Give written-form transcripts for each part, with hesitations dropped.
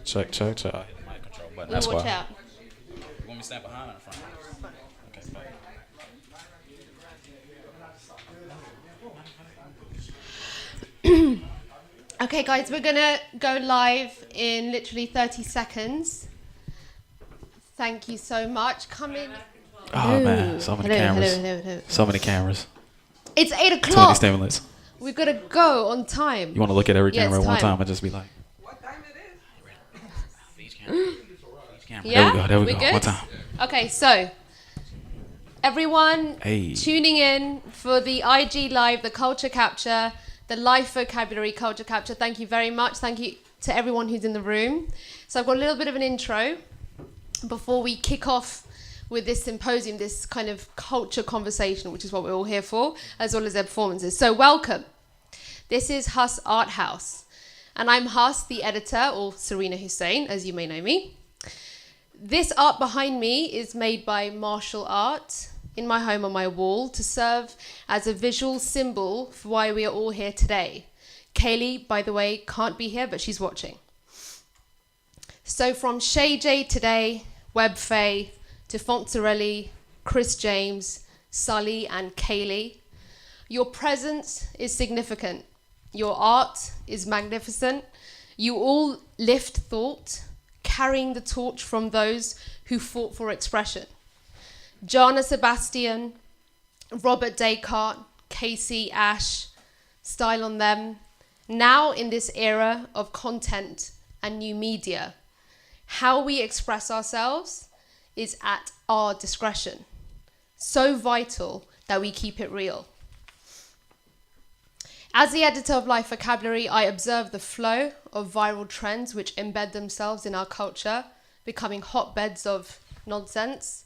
Check, check, check. I hit the mic control button. Ooh, That's watch why. out. You want me to stand behind or in front? Okay, fine. Okay, guys, we're gonna go live in literally 30 seconds. Thank you so much. Come in. Oh man, so many cameras. Hello. So many cameras. It's 8 Too many o'clock. stimulants. We've got to go on time. You want to look at every Yeah, camera it's at one time. time and just be like, Each camera. Each camera. Yeah? there we We go. good? One time. Okay, so everyone Hey. tuning in for the IG Live, the Culture Capture, the Life Vocabulary Culture Capture. Thank you very much. Thank you to everyone who's in the room. So I've got a little bit of an intro before we kick off with this symposium, this kind of culture conversation, which is what we're all here for, as well as their performances. So welcome. This is HUSS Art House. And I'm HUSS, the editor, or Serena Hussain, as you may know me. This art behind me is made by martial art in my home on my wall to serve as a visual symbol for why we are all here today. Kaylee, by the way, can't be here, but she's watching. So from Shay J Today, Web Faye, to FONTZERELLI, Chris James, Sully, and Kaylee, your presence is significant. Your art is magnificent. You all lift thought, carrying the torch from those who fought for expression. Jana Sebastian, Robert Descartes, Casey Ash, Style on Them. Now in this era of content and new media, how we express ourselves is at our discretion. So vital that we keep it real. As the editor of Life Vocabulary, I observe the flow of viral trends which embed themselves in our culture, becoming hotbeds of nonsense.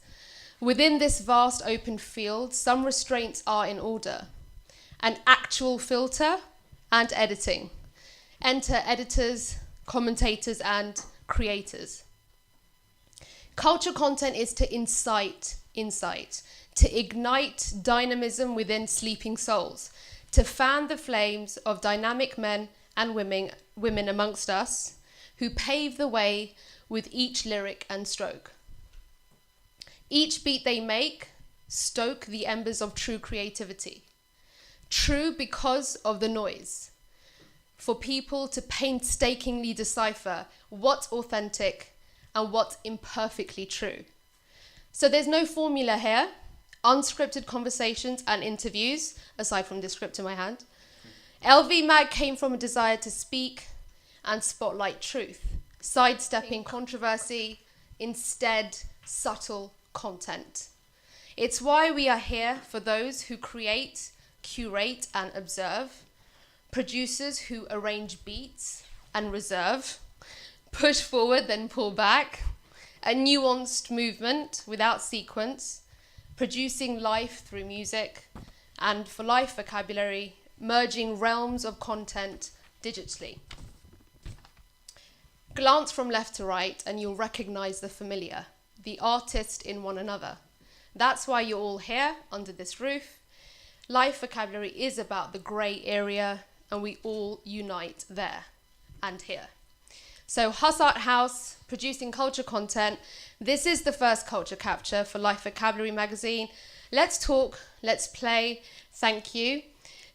Within this vast open field, some restraints are in order. An actual filter and editing. Enter editors, commentators, and creators. Culture content is to incite insight, to ignite dynamism within sleeping souls, to fan the flames of dynamic men and women amongst us who pave the way with each lyric and stroke. Each beat they make stoke the embers of true creativity. True because of the noise. For people to painstakingly decipher what's authentic and what's imperfectly true. So there's no formula here. Unscripted conversations and interviews, aside from this script in my hand. LV Mag came from a desire to speak and spotlight truth, sidestepping controversy, instead subtle content. It's why we are here for those who create, curate and observe, producers who arrange beats and reserve, push forward then pull back, a nuanced movement without sequence, producing life through music, and for Life Vocabulary, merging realms of content digitally. Glance from left to right and you'll recognize the familiar, the artist in one another. That's why you're all here under this roof. Life Vocabulary is about the grey area and we all unite there and here. So HUSS Art House, producing culture content. This is the first culture capture for Life Vocabulary magazine. Let's talk, let's play. Thank you.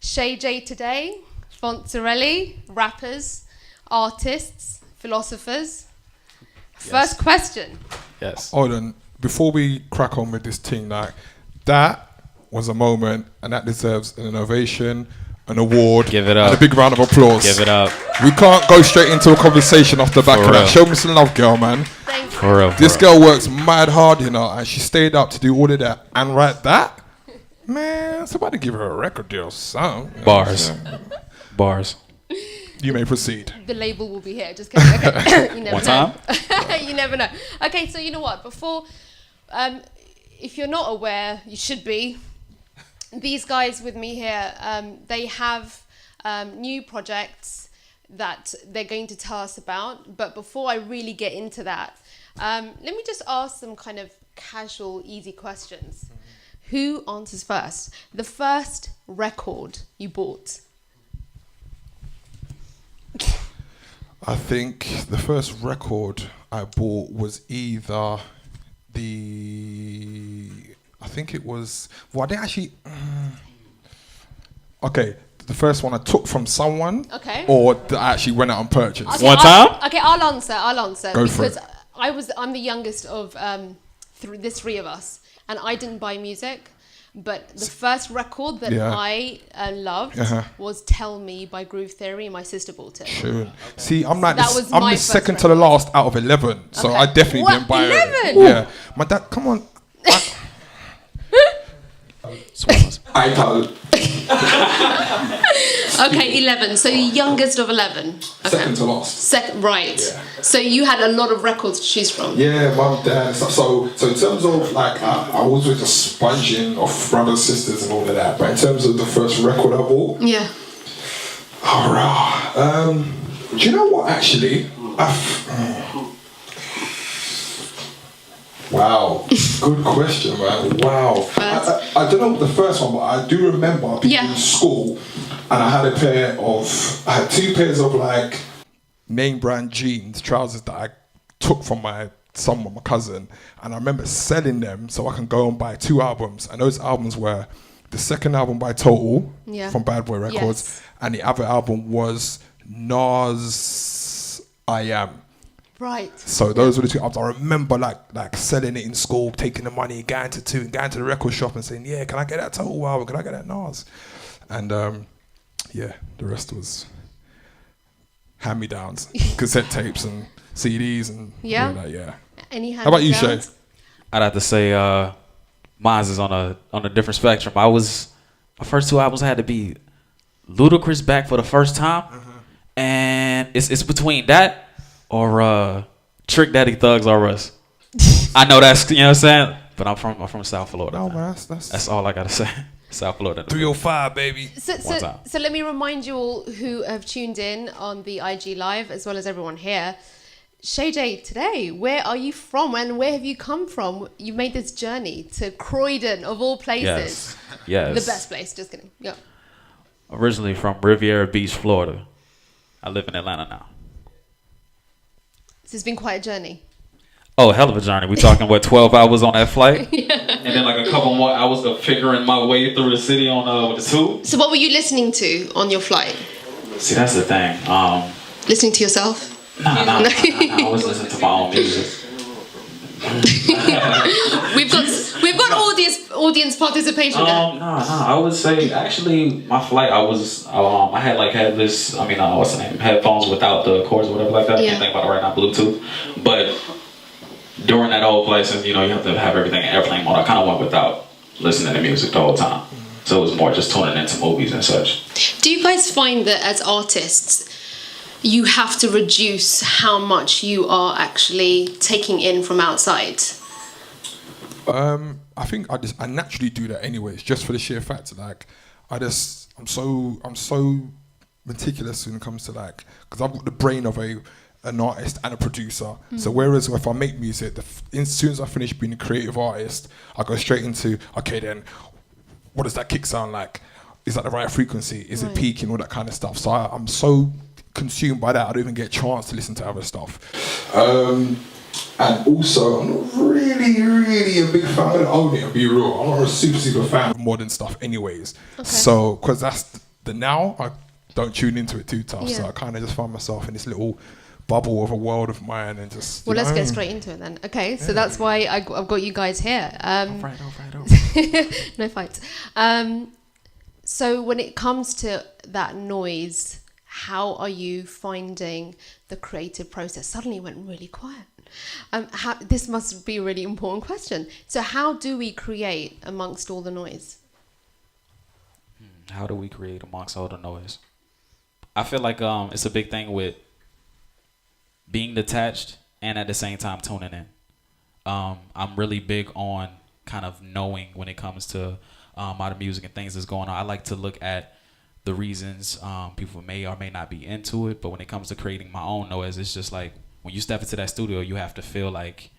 Shay J Today, FONTZERELLI, rappers, artists, philosophers. First question. Yes. Hold on. Before we crack on with this thing, like, that was a moment and that deserves an ovation, an award, Give it up. and a big round of applause. Give it up. We can't go straight into a conversation off the back For of that. real. Show me some love, girl, man. Thank you. For real. This girl works mad hard, you know, and she stayed up to do all of that and write that. Man, somebody give her a record deal or something. You know what I'm Bars. saying? Bars. You may proceed. The label will be here. Just kidding. Okay. You never One know. time? You never know. Okay, so you know what? Before, if you're not aware, you should be. These guys with me here, they have new projects that they're going to tell us about. But before I really get into that, let me just ask some kind of casual, easy questions. Who answers first? The first record you bought? I think the first record I bought was either I think it was, well, I didn't actually, okay, the first one I took from someone, Okay. or that I actually went out and purchased. Okay, One time? Okay, I'll answer. Go for because it. I'm the youngest of the three of us, and I didn't buy music. But the first record that Yeah. I loved Uh-huh. was "Tell Me" by Groove Theory. My sister bought it. Sure. See, I'm like, That was I'm my the first second to the record. last out of 11, so Okay. I definitely What? didn't buy 11? it. Yeah, my dad, come on. Swallows. I told. Okay, 11. So youngest of 11. Okay. Second to last. Second, right. Yeah. So you had a lot of records to choose from. Yeah, mum, dad, and stuff. So in terms of like, I was with a sponging of brothers, sisters, and all of that. But in terms of the first record I bought, Yeah. alright. Do you know what? Actually, wow, good question, man. Wow. I don't know the first one, but I do remember being Yeah. in school, and I had two pairs of like name brand jeans, trousers that I took from my cousin, and I remember selling them so I can go and buy 2 albums, and those albums were the second album by Total from Bad Boy Records, Yes. and the other album was Nas I Am. Right. So those were the 2 albums. I remember like selling it in school, taking the money, going to the record shop and saying, yeah, can I get that Total album? Can I get that Nas? And yeah, the rest was hand-me-downs, cassette tapes and CDs and Yeah. all that, yeah. Any How about you, Shay? hand-me-downs? I'd have to say mine is on a different spectrum. My first 2 albums had to be Ludacris Back for the First Time, and it's between that or Trick Daddy Thugs R Us. I know that's, you know what I'm saying, but I'm from South Florida. No, man. man, that's That's all I gotta say. South Florida. 305, baby. One time. So let me remind you all who have tuned in on the IG Live, as well as everyone here. Shay J Today, where are you from and where have you come from? You made this journey to Croydon, of all places. Yes. The best place, just kidding. Yeah. Originally from Riviera Beach, Florida. I live in Atlanta now. This has been quite a journey. Oh, hell of a journey. We talking, 12 hours on that flight? And then like a couple more hours of figuring my way through the city on with the tube. So what were you listening to on your flight? See, that's the thing. Listening to yourself? Nah, I was listening to my own music. We've got audience participation there. No, I would say actually my flight I had this, what's the name, headphones without the cords or whatever like that. I Yeah. can't think about it right now, Bluetooth. But during that whole flight, since you have to have everything in airplane mode, I kind of went without listening to music the whole time. So it was more just tuning into movies and such. Do you guys find that as artists, you have to reduce how much you are actually taking in from outside? I think I naturally do that anyways, just for the sheer fact that I'm so meticulous when it comes to because I've got the brain of an artist and a producer. So whereas if I make music, as soon as I finish being a creative artist, I go straight into, okay then, what does that kick sound like? Is that the right frequency? Is it peaking? All that kind of stuff. So I'm so consumed by that, I don't even get a chance to listen to other stuff. And also, I'm not really a big fan. I'm gonna own it and be real. I'm not a super fan of modern stuff anyways. Okay. So, because that's the now, I don't tune into it too tough. Yeah. So I kind of just find myself in this little bubble of a world of mine and just... Well, let's get straight into it then. Okay, so that's why I've got you guys here. No fights. So when it comes to that noise, how are you finding the creative process? Suddenly it went really quiet. This must be a really important question. So how do we create amongst all the noise? How do we create amongst all the noise? I feel like it's a big thing with being detached and at the same time tuning in. I'm really big on kind of knowing when it comes to modern music and things that's going on. I like to look at the reasons people may or may not be into it, but when it comes to creating my own noise, it's just like when you step into that studio, you have to feel like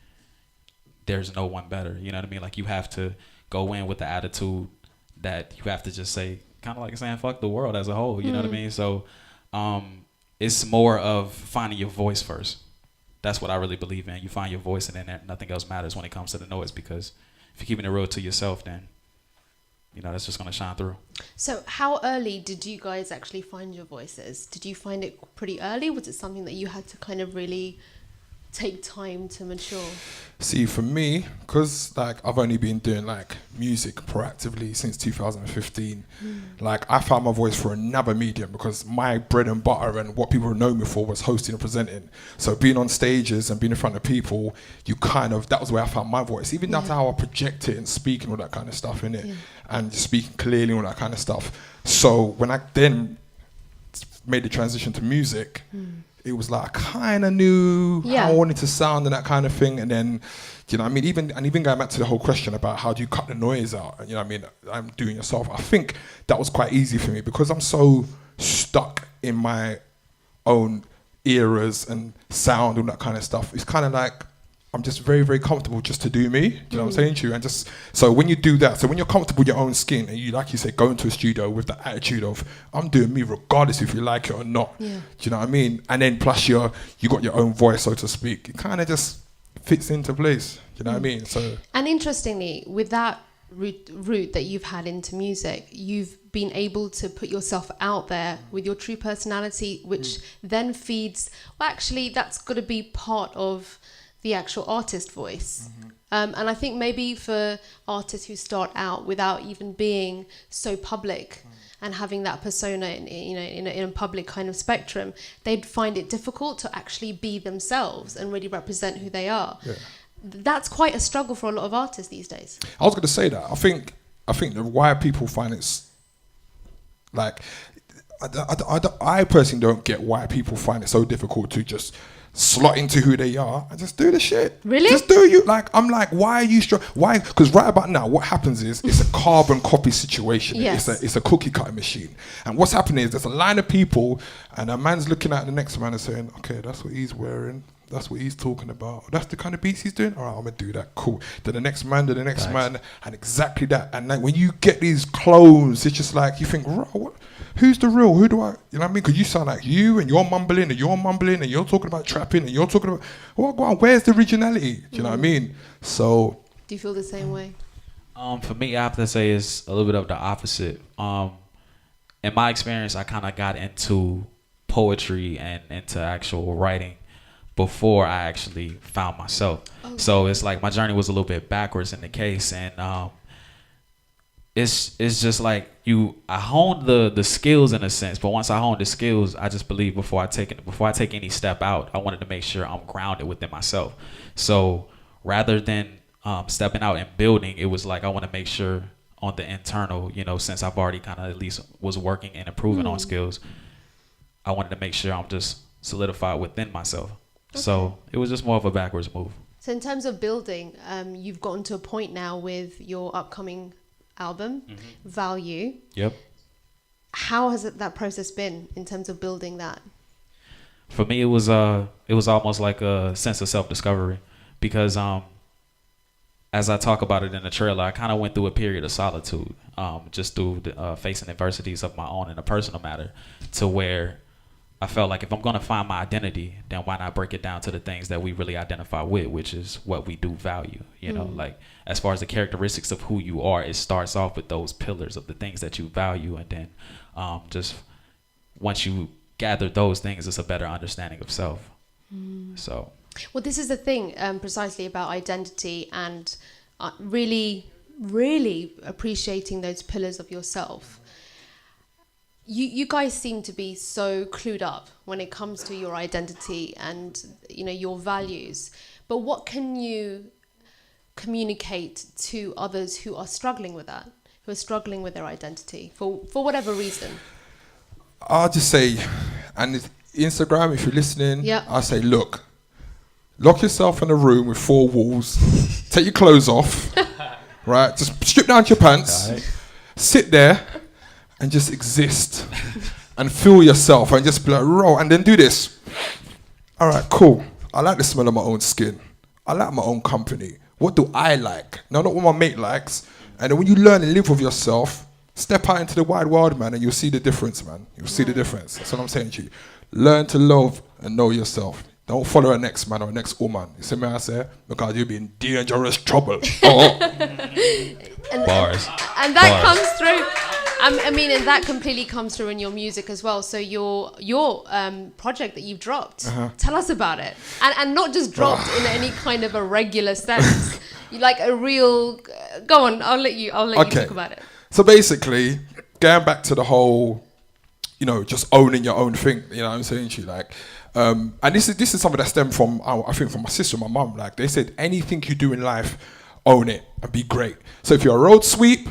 there's no one better. You know what I mean? Like you have to go in with the attitude that you have to just say, kind of like saying fuck the world as a whole. You know what I mean? So it's more of finding your voice first. That's what I really believe in. You find your voice, and then nothing else matters when it comes to the noise. Because if you're keeping it real to yourself, then that's just gonna shine through. So how early did you guys actually find your voices? Did you find it pretty early? Was it something that you had to kind of really take time to mature? See, for me, because like I've only been doing like music proactively since 2015, like I found my voice for another medium, because my bread and butter and what people know me for was hosting and presenting. So being on stages and being in front of people, that was where I found my voice. Even that's how I project it and speak and all that kind of stuff in it, and speaking clearly and all that kind of stuff. So when I then made the transition to music, it was like I kind of knew how I wanted to sound and that kind of thing. And then, even going back to the whole question about how do you cut the noise out, and I'm doing yourself. I think that was quite easy for me because I'm so stuck in my own eras and sound and that kind of stuff. It's kind of like I'm just very, very comfortable just to do me. Do you know what I'm saying to you? And just, so when you do that, so when you're comfortable in your own skin and you, like you say, go into a studio with the attitude of, I'm doing me regardless if you like it or not. Yeah. Do you know what I mean? And then plus you got your own voice, so to speak. It kind of just fits into place. Do you know what I mean? So. And interestingly, with that route that you've had into music, you've been able to put yourself out there with your true personality, which then feeds, well, actually, that's got to be part of the actual artist voice. And I think maybe for artists who start out without even being so public and having that persona in a public kind of spectrum, they'd find it difficult to actually be themselves and really represent who they are. Yeah. That's quite a struggle for a lot of artists these days. I was going to say that. I think that why people find it's like, I personally don't get why people find it so difficult to just slot into who they are and just do the shit. Really? Just do you. Like, I'm like, why are you why? Because right about now, what happens is it's a carbon copy situation. Yes. It's a cookie cutting machine. And what's happening is there's a line of people and a man's looking at the next man and saying, okay, that's what he's wearing. That's what he's talking about. That's the kind of beats he's doing. All right, I'm gonna do that. Cool. Then the next man, and exactly that. And like when you get these clones, it's just like you think, what? Who's the real? Who do I? You know what I mean? Because you sound like you, and you're mumbling, and you're talking about trapping, and you're talking about where's the originality? Do you know what I mean? So. Do you feel the same way? For me, I have to say it's a little bit of the opposite. In my experience, I kind of got into poetry and into actual writing before I actually found myself. Oh. So it's like my journey was a little bit backwards in the case, and it's just like I honed the skills in a sense, but once I honed the skills, I just believe before I take any step out, I wanted to make sure I'm grounded within myself. So rather than stepping out and building, it was like I want to make sure on the internal, since I've already kind of at least was working and improving on skills, I wanted to make sure I'm just solidified within myself. Okay. So it was just more of a backwards move. So in terms of building, you've gotten to a point now with your upcoming album, Value. Yep. How has that process been in terms of building that? For me, it was almost like a sense of self-discovery, because as I talk about it in the trailer, I kind of went through a period of solitude, just through facing adversities of my own in a personal matter, to where I felt like if I'm going to find my identity, then why not break it down to the things that we really identify with, which is what we do value. Like as far as the characteristics of who you are, it starts off with those pillars of the things that you value. And then just once you gather those things, it's a better understanding of self. So. Well, this is the thing precisely about identity and really, really appreciating those pillars of yourself. You guys seem to be so clued up when it comes to your identity and your values. But what can you communicate to others who are struggling with that, who are struggling with their identity for whatever reason? I'll just say, and Instagram, if you're listening, I'll say, look, lock yourself in a room with 4 walls, take your clothes off, right? Just strip down your pants, sit there, and just exist and feel yourself and just be like, raw, and then do this. All right, cool. I like the smell of my own skin. I like my own company. What do I like? Now, not what my mate likes. And then when you learn and live with yourself, step out into the wide world, man, and you'll see the difference, man. You'll see the difference. That's what I'm saying to you. learn to love and know yourself. Don't follow a next man or a next woman. You see me I say? Because you'll be in dangerous trouble. Oh. Bars. And that Bars. comes through. I mean, and that completely comes through in your music as well. So your project that you've dropped, tell us about it, and not just dropped in any kind of a regular sense, like a real. Go on, I'll let you talk about it. So basically, going back to the whole, just owning your own thing. You know what I'm saying to you, like. And this is something that stemmed from I think from my sister and my mum. Like they said, anything you do in life, own it and be great. So if you're a road sweep,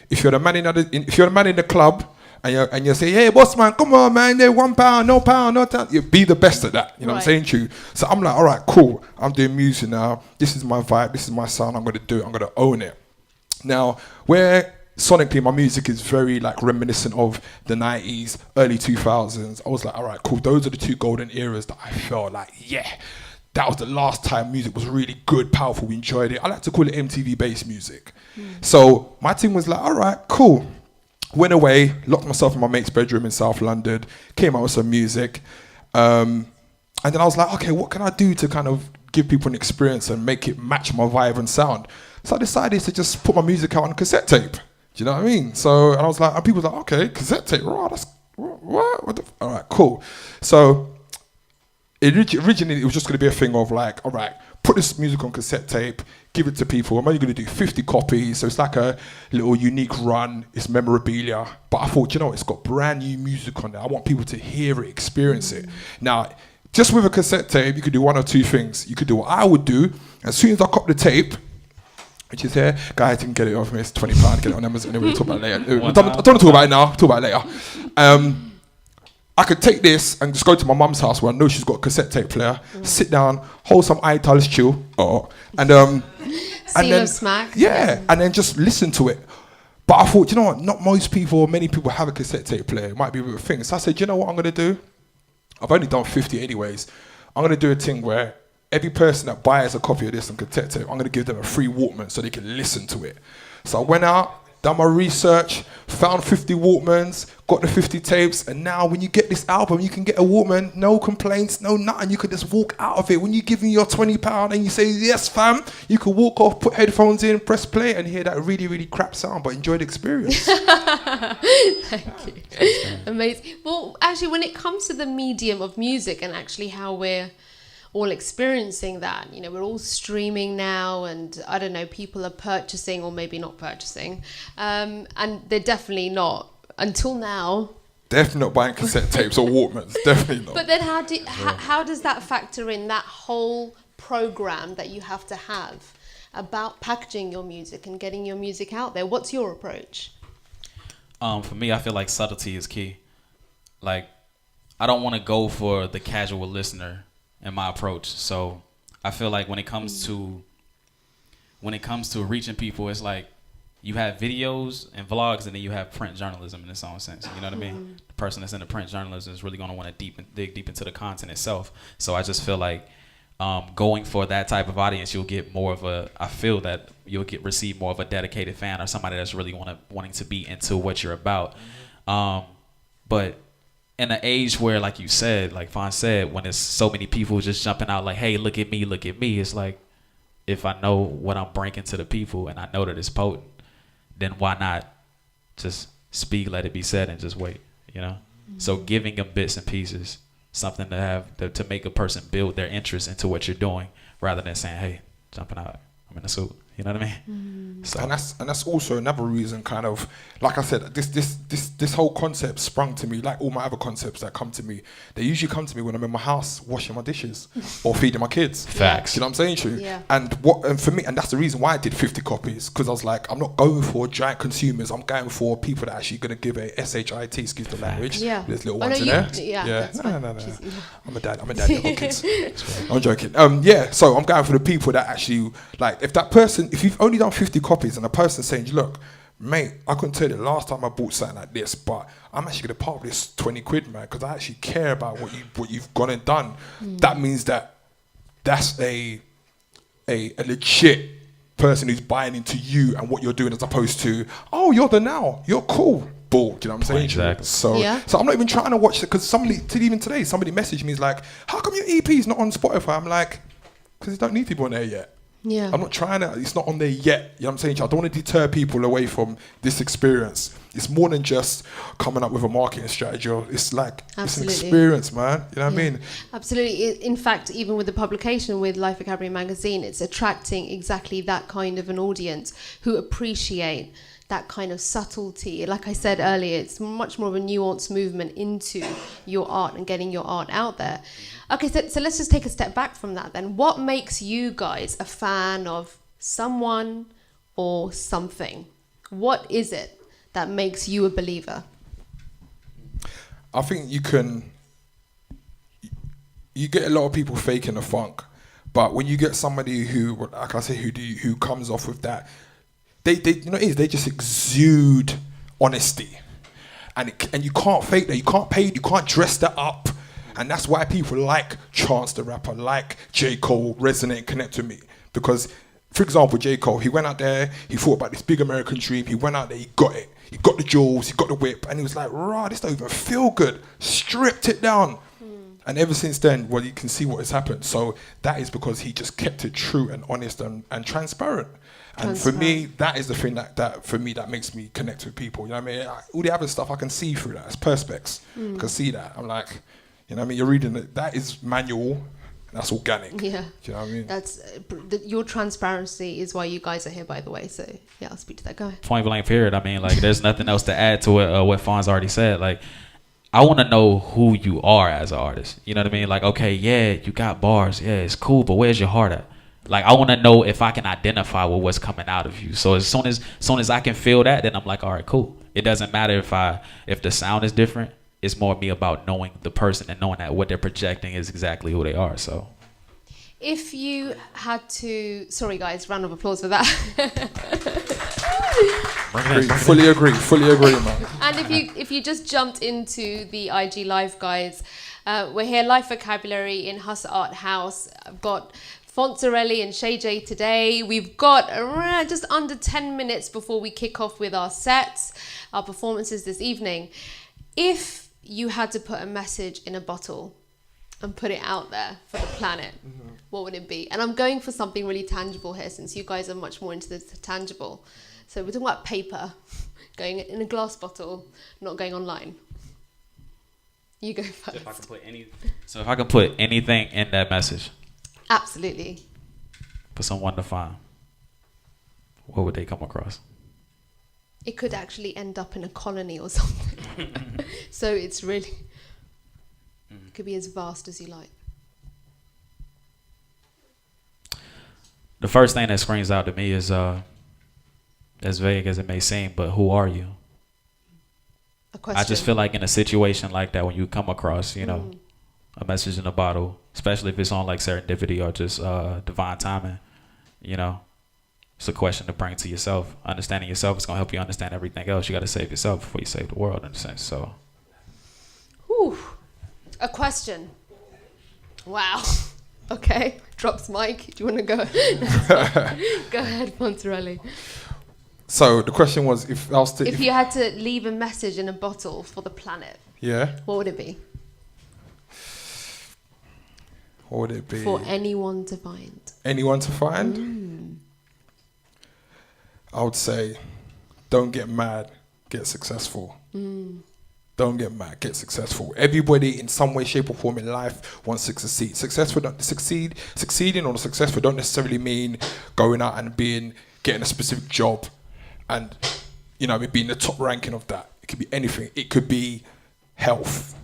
if you're the man if you're the man in the club, and you say, hey boss man, come on man, they're £1, no pound, no time. You be the best at that. You know what I'm saying to you? So I'm like, all right, cool. I'm doing music now. This is my vibe. This is my sound. I'm gonna do it. I'm gonna own it. Now where sonically my music is very like reminiscent of the 90s, early 2000s. I was like, all right, cool. Those are the two golden eras that I felt like, yeah, that was the last time music was really good, powerful. We enjoyed it. I like to call it MTV based music. So my team was like, all right, cool. Went away, locked myself in my mate's bedroom in South London, came out with some music. And then I was like, okay, what can I do to kind of give people an experience and make it match my vibe and sound? So I decided to just put my music out on cassette tape. Do you know what I mean? So, and I was like, and people were like, okay, cassette tape, right, that's, what all right, cool. So, originally it was just going to be a thing of like, all right, put this music on cassette tape, give it to people. I'm only going to do 50 copies. So it's like a little unique run. It's memorabilia. But I thought, it's got brand new music on there. I want people to hear it, experience it. Now, just with a cassette tape, you could do one or two things. You could do what I would do. As soon as I cop the tape, which is here, guys, you can get it off me. It's £20. Get it on Amazon. We'll talk about it later. I don't want to talk about it now. Talk about it later. I could take this and just go to my mum's house where I know she's got a cassette tape player. Sit down, hold some Italian chill, and then smack. Yeah, and then just listen to it. But I thought, what? Not most people or many people have a cassette tape player. It might be a thing. So I said, what I'm gonna do? I've only done 50 anyways. I'm gonna do a thing where every person that buys a copy of this on cassette tape, I'm going to give them a free Walkman so they can listen to it. So I went out, done my research, found 50 Walkmans, got the 50 tapes, and now when you get this album, you can get a Walkman, no complaints, no nothing. You can just walk out of it. When you give me your £20 and you say, yes, fam, you can walk off, put headphones in, press play, and hear that really, really crap sound, but enjoy the experience. Thank you. Amazing. Well, actually, when it comes to the medium of music and actually how we're all experiencing that, we're all streaming now, and I don't know, people are purchasing or maybe not purchasing, and they're definitely not until now. Definitely not buying cassette tapes or Walkmans. Definitely not. But then how does that factor in that whole program that you have to have about packaging your music and getting your music out there? What's your approach? For me, I feel like subtlety is key. Like, I don't want to go for the casual listener in my approach. So I feel like when it comes to reaching people, it's like you have videos and vlogs, and then you have print journalism in its own sense. You know what I mean? The person that's in the print journalism is really going to want to dig deep into the content itself. So I just feel like going for that type of audience, you'll get more of I feel that you'll receive more of a dedicated fan or somebody that's really wanting to be into what you're about. But in an age where, like you said, like Fawn said, when there's so many people just jumping out like, hey, look at me, it's like, if I know what I'm bringing to the people and I know that it's potent, then why not just speak, let it be said, and just wait, So giving them bits and pieces, something to have to make a person build their interest into what you're doing, rather than saying, hey, jumping out, I'm in a suit. You know what I mean? So. And that's also another reason, kind of, like I said, this whole concept sprung to me, like all my other concepts that come to me. They usually come to me when I'm in my house washing my dishes or feeding my kids. Facts. You know what I'm saying to you? Yeah. And for me, and that's the reason why I did 50 copies, because I was like, I'm not going for giant consumers. I'm going for people that are actually going to give a SHIT, excuse the language. Yeah. There's little ones in there. Yeah. No. I'm a dad. I've got kids. I'm joking. So I'm going for the people that actually, like, if you've only done 50 copies and a person saying, look, mate, I couldn't tell you the last time I bought something like this, but I'm actually going to part with this 20 quid, man, because I actually care about what you've gone and done. That means that's a legit person who's buying into you and what you're doing, as opposed to, oh, you're cool. ball. Do you know what I'm saying? Exactly. So, Yeah. so I'm not even trying to watch it because even today, somebody messaged me, is like, how come your EP's not on Spotify? I'm like, because it don't need to be on there yet. Yeah. I'm not trying to, it's not on there yet. You know what I'm saying? I don't want to deter people away from this experience. It's more than just coming up with a marketing strategy. It's like, it's an experience, man. You know what I mean? Absolutely. In fact, even with the publication with Life Vocabulary magazine, it's attracting exactly that kind of an audience who appreciate that kind of subtlety. Like I said earlier, it's much more of a nuanced movement into your art and getting your art out there. Okay, so let's just take a step back from that then. What makes you guys a fan of someone or something? What is it that makes you a believer? I think you get a lot of people faking the funk, but when you get somebody who, like I say, who comes off with that, they you know, they just exude honesty, and you can't fake that. You can't pay. You can't dress that up. And that's why people like Chance the Rapper, like J. Cole, resonate and connect with me. Because, for example, J. Cole, he went out there, he thought about this big American dream, he went out there, he got it. He got the jewels, he got the whip, and he was like, rah, this don't even feel good. Stripped it down. And ever since then, well, you can see what has happened. So that is because he just kept it true and honest and transparent. And for me, that is the thing that for me, that makes me connect with people. You know what I mean? All the other stuff I can see through that. It's perspex. I can see that. I'm like, you know what I mean? You're reading it. That is manual. That's organic. Yeah. Do you know what I mean? That's your transparency is why you guys are here, by the way. So yeah, I'll speak to that guy. Point blank period. I mean, like, there's nothing else to add to what Fonz already said. Like, I want to know who you are as an artist. You know what I mean? Like, okay, yeah, you got bars. Yeah, it's cool, but where's your heart at? Like, I want to know if I can identify with what's coming out of you. So as soon as I can feel that, then I'm like, all right, cool. It doesn't matter if the sound is different. It's more me about knowing the person and knowing that what they're projecting is exactly who they are. So, if you had to, sorry guys, round of applause for that. Fully agree, man. And if you just jumped into the IG Live, guys, we're here, Live Vocabulary in HUSS Art House. I've got FONTZERELLI and SHAY J Today. We've got just under 10 minutes before we kick off with our sets, our performances this evening. If you had to put a message in a bottle and put it out there for the planet, what would it be? And I'm going for something really tangible here, since you guys are much more into the tangible. So we're talking about paper, going in a glass bottle, not going online. You go first. if I can put anything in that message, Absolutely. for someone to find, what would they come across? It could actually end up in a colony or something. So it's really, it could be as vast as you like. The first thing that screams out to me is, as vague as it may seem, but who are you? A question. I just feel like in a situation like that, when you come across, you know, a message in a bottle, especially if it's on like serendipity or just divine timing, you know, it's a question to bring to yourself. Understanding yourself is going to help you understand everything else. You got to save yourself before you save the world, in a sense. So, Whew. A question. Wow. Okay. Drops mic. Do you want to go? Go ahead, FONTZERELLI. So the question was, if I was to... If you had to leave a message in a bottle for the planet, Yeah? what would it be? What would it be? For anyone to find. Anyone to find? I would say, don't get mad, get successful. Don't get mad, get successful. Everybody in some way, shape or form in life wants to succeed. Succeeding or successful don't necessarily mean going out and getting a specific job and, you know, being the top ranking of that. It could be anything. It could be health.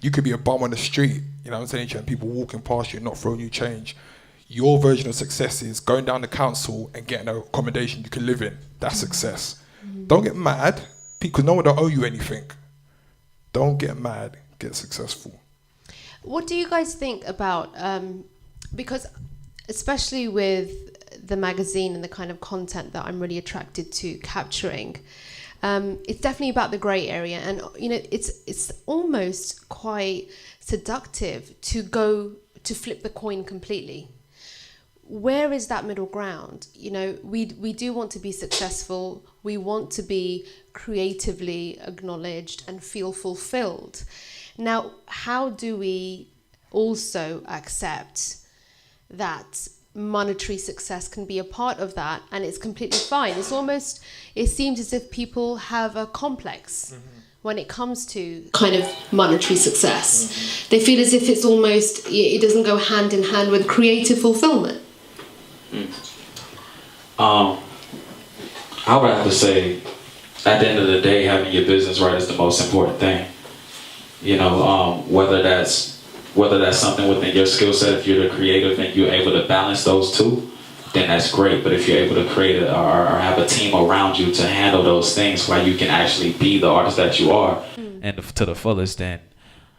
You could be a bum on the street, you know what I'm saying, and people walking past you and not throwing you change. Your version of success is going down the council and getting an accommodation you can live in. That's success. Don't get mad, because no one will owe you anything. Don't get mad, get successful. What do you guys think about, because especially with the magazine and the kind of content that I'm really attracted to capturing, it's definitely about the grey area, and you know, it's almost quite seductive to go to flip the coin completely. where is that middle ground? You know, we do want to be successful. We want to be creatively acknowledged and feel fulfilled. Now, how do we also accept that monetary success can be a part of that, and it's completely fine? It seems as if people have a complex when it comes to kind of monetary success. They feel as if it doesn't go hand in hand with creative fulfillment. I would have to say, at the end of the day, having your business right is the most important thing. You know, whether that's something within your skill set, if you're the creative and you're able to balance those two, then that's great. But if you're able to create or have a team around you to handle those things while you can actually be the artist that you are and to the fullest, then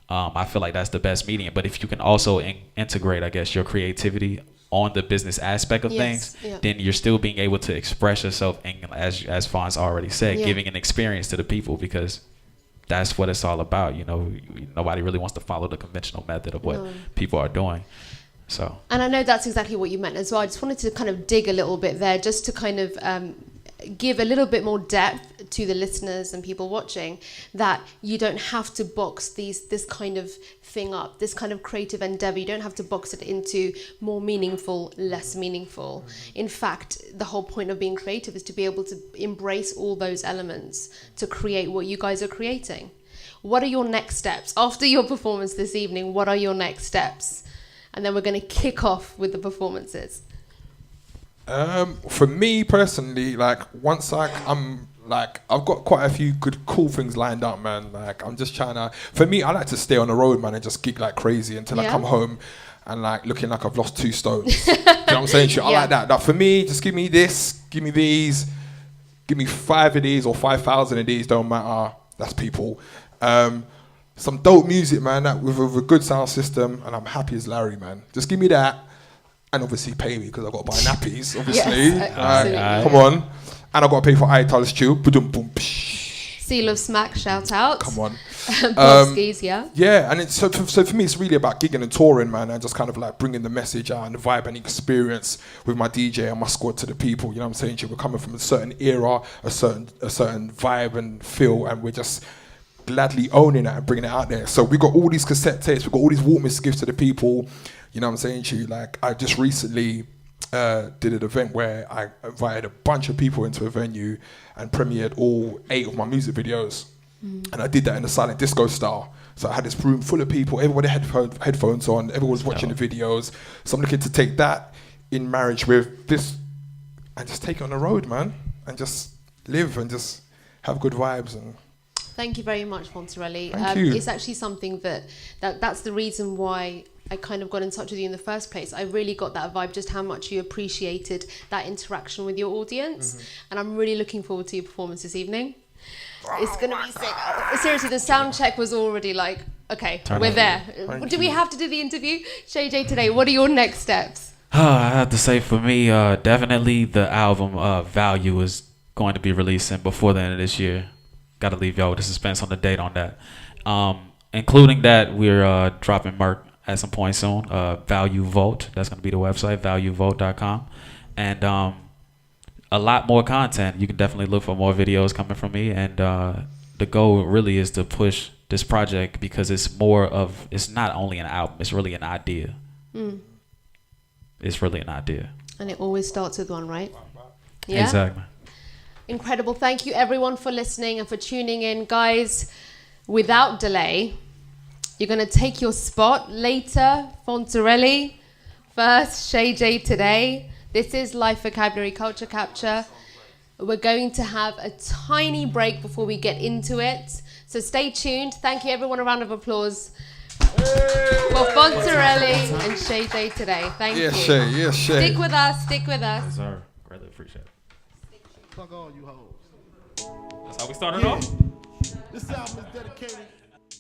I feel like that's the best medium. But if you can also integrate, I guess, your creativity on the business aspect of things, then you're still being able to express yourself, and as Fonz already said, giving an experience to the people, because that's what it's all about. You know, nobody really wants to follow the conventional method of what people are doing. So, and I know that's exactly what you meant as well. I just wanted to kind of dig a little bit there, just to kind of give a little bit more depth to the listeners and people watching, that you don't have to box this kind of thing up, this kind of creative endeavor. You don't have to box it into more meaningful, less meaningful. In fact, the whole point of being creative is to be able to embrace all those elements to create what you guys are creating. What are your next steps after your performance this evening? What are your next steps? And then we're going to kick off with the performances. For me personally, like, once I'm like, I've got quite a few cool things lined up, man. Like, I'm just trying to, for me, I like to stay on the road, man, and just gig like crazy until I come home and like looking like I've lost 2 stones. You know what I'm saying? I like that. Like, for me, just give me this, give me these, give me 5 of these or 5,000 of these, don't matter. That's people. Some dope music, man, that with a good sound system, and I'm happy as Larry, man. Just give me that. And obviously pay me, because I've got to buy nappies, obviously. Yes, come on. And I've got to pay for iTunes too. Seal of Smack, shout out. Come on. Boskies, Yeah, and it's, so for me, it's really about gigging and touring, man, and just kind of like bringing the message out and the vibe and experience with my DJ and my squad to the people. You know what I'm saying? We're coming from a certain era, a certain vibe and feel, and we're just gladly owning it and bringing it out there. So we got all these cassette tapes, we got all these Walkmans gifts to the people. You know what I'm saying to you? Like, I just recently did an event where I invited a bunch of people into a venue and premiered all 8 of my music videos. And I did that in a silent disco style. So I had this room full of people, everybody had headphones on, everyone was watching the videos. So I'm looking to take that in marriage with this and just take it on the road, man, and just live and just have good vibes. And thank you very much, Fontzerelli. Thank you. It's actually something that's the reason why I kind of got in touch with you in the first place. I really got that vibe, just how much you appreciated that interaction with your audience. And I'm really looking forward to your performance this evening. It's going to be sick. Seriously, the sound check was already like, okay, we're there. Do we have to do the interview? Shay J Today, what are your next steps? I have to say, for me, definitely the album Value is going to be releasing before the end of this year. Got to leave y'all with the suspense on the date on that. Including that, we're dropping merch at some point soon. Value Vote, that's going to be the website, valuevote.com. And a lot more content. You can definitely look for more videos coming from me. And the goal really is to push this project, because it's not only an album, it's really an idea. It's really an idea. And it always starts with one, right? Yeah? Exactly. Incredible. Thank you everyone for listening and for tuning in. Guys, without delay, you're going to take your spot later. Fontzerelli, first Shay J Today. This is Life Vocabulary Culture Capture. We're going to have a tiny break before we get into it. So stay tuned. Thank you everyone. A round of applause for Fontzerelli and Shay J Today. Thank you. Shay. Yes, Shay. Stick with us. Stick with us. Yes, sir. Greatly appreciate it. Fuck all you hoes. That's how we started off. This album is dedicated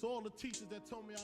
to all the teachers that told me I